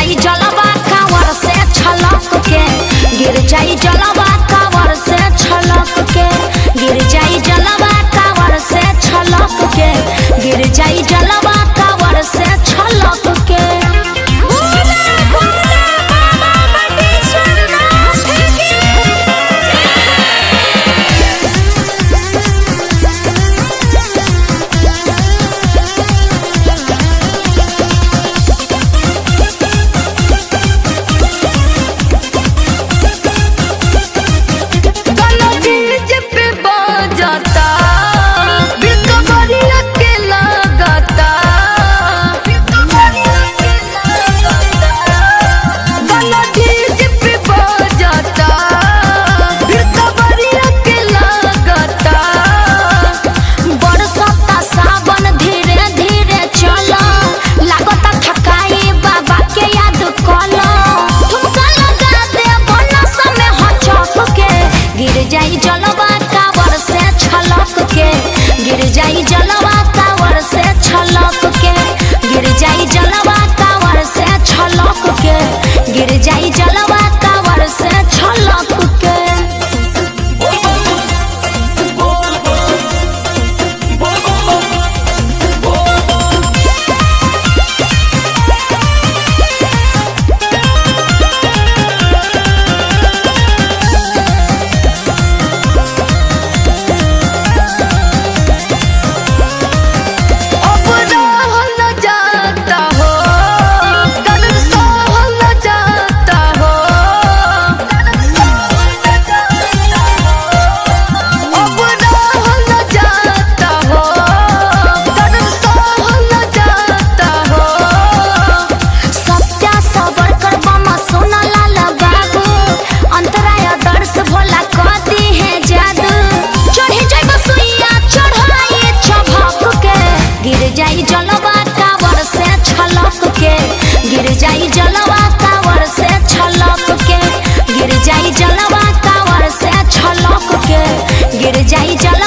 जाई जलवा कांवर से छलक के, गिर जाई जलवा कांवर से छलक के, गिर जाई जलवा कांवर से छलक के, गिर जाई जलवा कांवर से छलक के। गिर जाई जलवा कांवर से छलक के, गिर जाई जलवा कांवर से छलक के, गिर जाई जलवा कांवर से छलक के, गिर जाई जलवा कांवर से छलक के। गिर जाई जलवा कांवर से छलक के, गिर जाई जलवा कांवर से छलक के, गिर जाई जलवा कांवर से छलक के, गिर जाई जल